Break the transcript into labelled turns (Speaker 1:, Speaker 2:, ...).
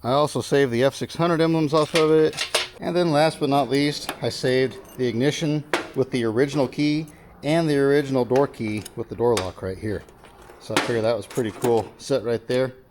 Speaker 1: I also saved the F600 emblems off of it. And then last but not least, I saved the ignition with the original key and the original door key with the door lock right here. So I figured that was pretty cool. Set right there.